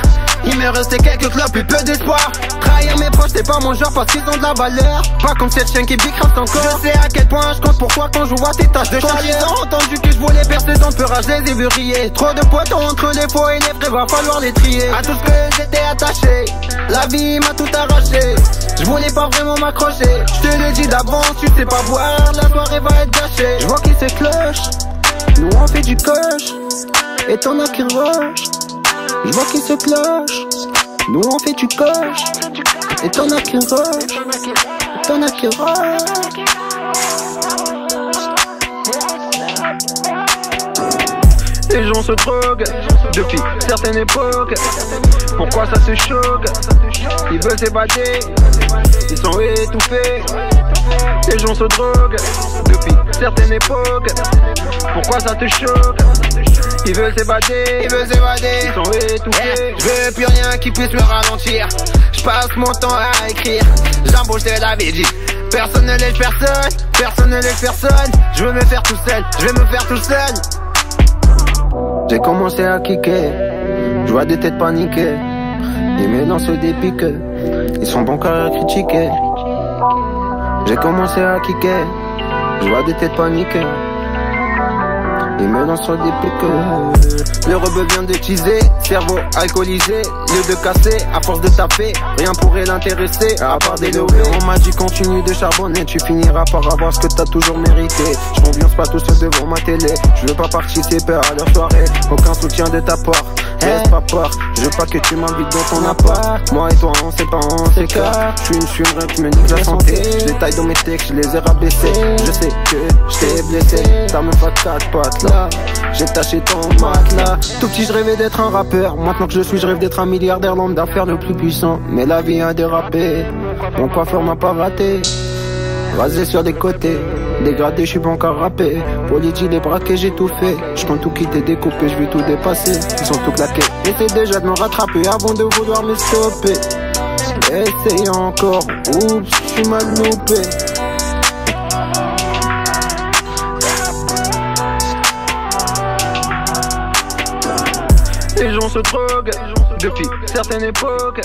Il me restait quelques clopes et peu d'espoir. Trahir mes proches, c'est pas mon genre parce qu'ils ont de la valeur. Pas comme cette chaîne qui bicraft encore. Je sais à quel point je compte pour toi quand je vois tes tâches de chaleur. Ils ont entendu que je voulais percer dans le peur, je les ai vus riller. Trop de poissons entre les faux et les vrais, va falloir les trier. À tout ce que j'étais attaché, la vie m'a tout arraché. Je voulais pas vraiment m'accrocher. Je te l'ai dit d'avance, tu sais pas boire, la soirée va être gâchée. Je vois qu'ils se clochent, nous on fait du coche. Et t'en as qui rush. Je vois qu'ils se clochent, nous on fait du coche. Et t'en as qui rush, t'en as qui rush. Les gens se droguent depuis certaines époques. Pourquoi ça se choque? Ils veulent s'évader, ils sont étouffés. Les gens se droguent depuis certaines époques. Pourquoi ça te choque? Ils veulent s'évader, ils sont étouffés. Je veux plus rien qui puisse me ralentir. Je passe mon temps à écrire. J'embauche de la vie. Personne ne laisse personne, personne ne laisse personne. Je veux me faire tout seul, je vais me faire tout seul. J'ai commencé à kicker, je vois des têtes paniquées. Ils me lancent des piques, ils sont bons qu'à critiquer. J'ai commencé à kicker, je vois des têtes paniquées. Ils me lancent des piques. Le rebeu vient de teaser, cerveau alcoolisé, lieu de casser, à force de taper, rien pourrait l'intéresser, à part des lovés. On m'a dit continue de charbonner, tu finiras par avoir ce que t'as toujours mérité. Je m'ambiance pas tout seul devant ma télé, je veux pas participer à leur soirée, aucun soutien de ta part. Laisse pas peur, je veux pas que tu m'invites dans ton appart. Moi et toi on sait pas, on s'écarte. Je suis une fumerie qui me nique la santé. Je détaille dans mes textes, je les ai rabaissés. Je sais que je t'ai blessé. Ta meuf a 4 pattes là, j'ai taché ton matelas. Tout petit je rêvais d'être un rappeur. Maintenant que je suis, je rêve d'être un milliardaire, l'homme d'affaires le plus puissant. Mais la vie a dérapé, mon coiffeur m'a pas raté. Rasé sur des côtés, dégradé, je suis pas encore rappé. Politi, les braqués, j'ai tout fait. Je compte tout quitter, découper, je vais tout dépasser. Ils sont tout claqués. Essaye déjà de me rattraper avant de vouloir me stopper. Essaye encore, oups, je suis mal loupé. Les gens se droguent depuis certaines époques.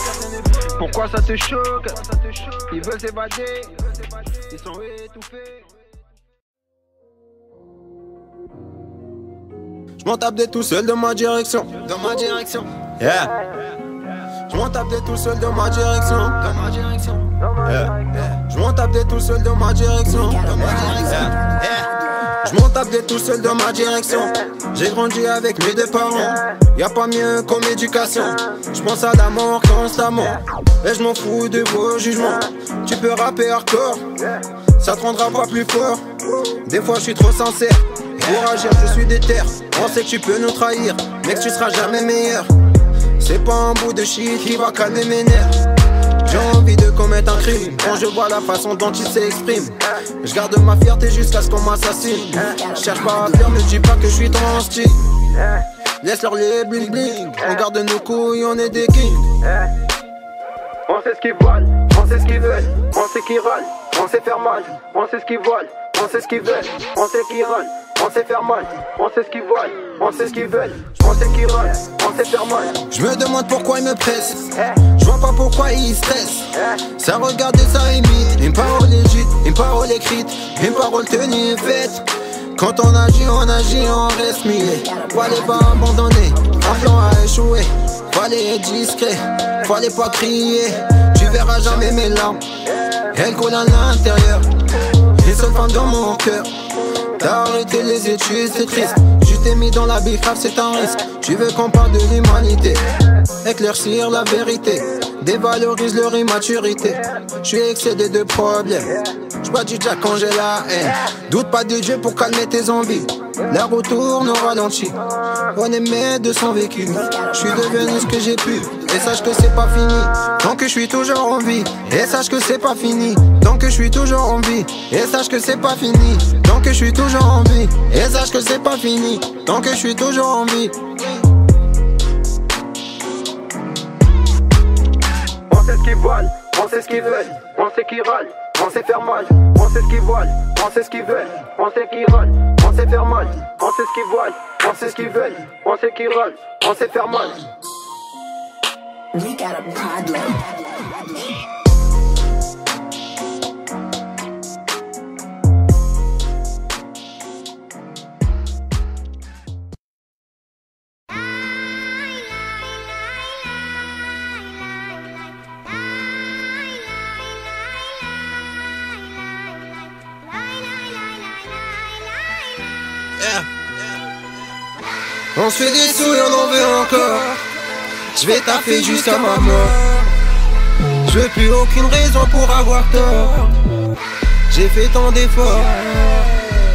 Pourquoi ça te choque? Ils veulent s'évader, ils sont étouffés. Je m'en tape des tout seul dans ma direction. Yeah. Je m'en tape des tout seul dans ma direction. Yeah. Je m'en tape des tout seul dans ma direction. Yeah. Je m'en tape des tout seul dans ma direction. J'ai grandi avec mes deux parents. Y'a pas mieux comme éducation. Je pense à la mort constamment. Et je m'en fous de vos jugements. Tu peux rapper hardcore, ça te rendra pas plus fort. Des fois je suis trop sincère. Pour agir je suis déter. On sait que tu peux nous trahir, mais que tu seras jamais meilleur. C'est pas un bout de shit qui va calmer mes nerfs. J'ai envie de commettre un crime quand je vois la façon dont il s'exprime. Je garde ma fierté jusqu'à ce qu'on m'assassine. Je cherche pas à faire, ne dis pas que je suis dans style. Laisse-leur les bling bling. On garde nos couilles, on est des kings. On sait ce qu'ils veulent, on sait ce qu'ils veulent, on sait qu'ils râlent, on sait faire mal, on sait ce qu'ils veulent, on sait ce qu'ils veulent, on sait qu'ils râlent, on sait faire mal, on sait ce qu'ils veulent, on sait ce qu'ils veulent, on sait qu'ils râlent, on sait faire mal. Je me demande pourquoi ils me pressent, je vois pas pourquoi ils stressent. Ça regarde et ça imite, une parole légite, une parole écrite, une parole tenue et faite. Quand on agit, on reste muet. Fallait pas abandonner, un plan a échoué. Fallait être discret, fallait pas crier. Tu verras jamais mes larmes, elles coulent à l'intérieur. Les seules femmes dans mon cœur. T'as arrêté les études, c'est triste. Tu t'es mis dans la bifrave, c'est un risque. Tu veux qu'on parle de l'humanité, éclaircir la vérité, dévalorise leur immaturité. Je suis excédé de problèmes, je bois du Jack quand j'ai la haine. Doute pas de Dieu pour calmer tes envies. La route tourne au ralenti, on est maître de son vécu. Je suis devenu ce que j'ai pu, et sache que c'est pas fini. Tant que je suis toujours en vie, et sache que c'est pas fini. Tant que je suis toujours en vie, et sache que c'est pas fini. Tant que je suis toujours en vie, et sache que c'est pas fini. Tant que je suis toujours en vie. On sait ce qu'ils veulent, on sait ce qu'ils veulent, on sait qu'ils râlent, on sait faire mal, on sait ce qu'ils veulent, on sait ce qu'ils veulent, on sait qu'ils râlent, on sait faire mal, on sait ce qu'ils veulent, on sait ce qu'ils veulent, on sait qu'ils râlent, on sait faire mal. We got a problem. On se fait des sous et on en veut encore. Je vais taffer jusqu'à ma mort. Je veux plus aucune raison pour avoir tort. J'ai fait tant d'efforts,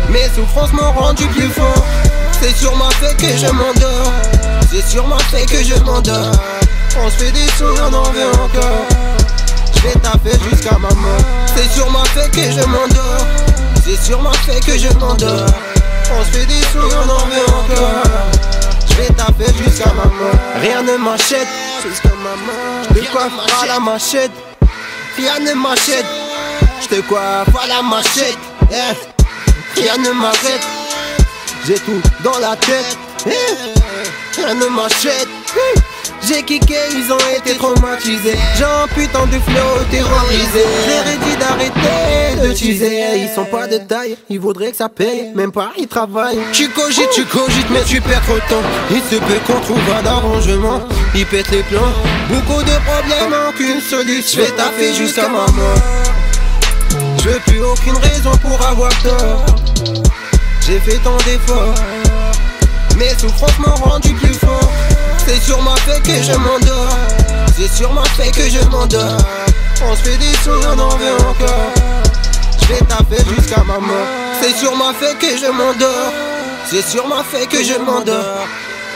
mes souffrances m'ont rendu plus fort. C'est sur ma fait que je m'endors. C'est sur ma fait que je m'endors. On se fait des sous et on en veut encore. Je vais taffer jusqu'à ma mort. C'est sur ma fait que je m'endors. C'est sur ma fait que je m'endors. On se fait des sous et on en veut encore. Je vais taffer taffer jusqu'à ma mort. Rien ne m'achète jusqu'à ma mort. J'te coiffe à la machette. Rien ne m'achète. J'te coiffe à la machette. Rien ne m'arrête. J'ai tout dans la tête. Rien ne m'achète. J'ai kické, ils ont été traumatisés. J'ai un putain de flow terrorisé. J'ai dit d'arrêter de teaser. Ils sont pas de taille, ils voudraient que ça paye. Même pas, ils travaillent. Tu cogites, mais tu perds trop de temps. Il se peut qu'on trouve un arrangement. Ils pètent les plans. Beaucoup de problèmes, aucune solution. Je vais taffer jusqu'à ma mort. Je veux plus aucune raison pour avoir tort. J'ai fait tant d'efforts. Mes souffrances m'ont rendu plus fort. C'est sur ma fait que je m'endors. C'est sur ma fait que je m'endors. On se fait des sous, on en veut encore. Je vais taffer jusqu'à ma mort. C'est sur ma fait que je m'endors. C'est sur ma fait que je m'endors.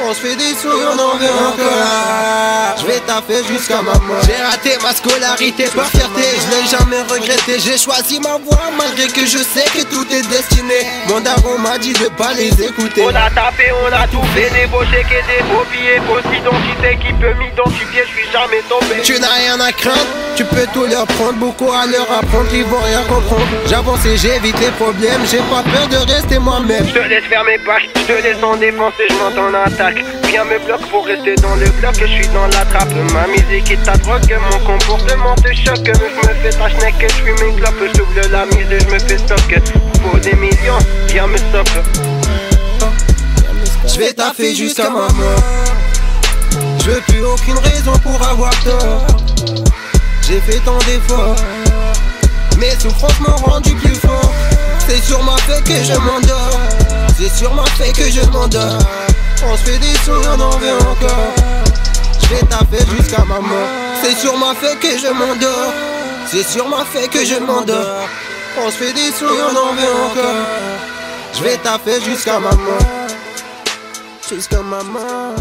On se fait des sous, on en veut encore. Je vais taffer jusqu'à ma mort. J'ai raté ma scolarité par fierté. Je l'ai jamais regretté. J'ai choisi ma voie malgré que je sais que tout est destiné. Mon daron m'a dit de pas les écouter. On a tapé, on a tout fait. Des beaux chèques et des faux billets. Fausse identité qui peut m'identifier. Je suis jamais tombé. Tu n'as rien à craindre. Tu peux tout leur prendre. Beaucoup à leur apprendre. Ils vont rien comprendre. J'avance et j'évite les problèmes. J'ai pas peur de rester moi-même. Je te laisse faire mes packs. Je te laisse en défense et je monte en attaque. Viens me bloque pour rester dans le bloc. Je suis dans la trappe. Ma musique est ta drogue. Mon comportement te choque. Je me fais ta schneck. Je fume une clope. J'ouvre la mise et je me fais stock. Faut des millions. Viens me stop. Je vais taffer jusqu'à ma mort. Je veux plus aucune raison pour avoir tort. J'ai fait tant d'efforts. Mes souffrances m'ont rendu plus fort. C'est sur ma fait que je m'endors. C'est sur ma fait que je m'endors. On se fait des sous, on en veut encore. Je vais taffer jusqu'à ma mort. C'est sur ma fait que je m'endors. C'est sur ma fait que je m'endors. On se fait des sous, on en veut encore. Je vais taffer jusqu'à ma mort. Jusqu'à ma mort.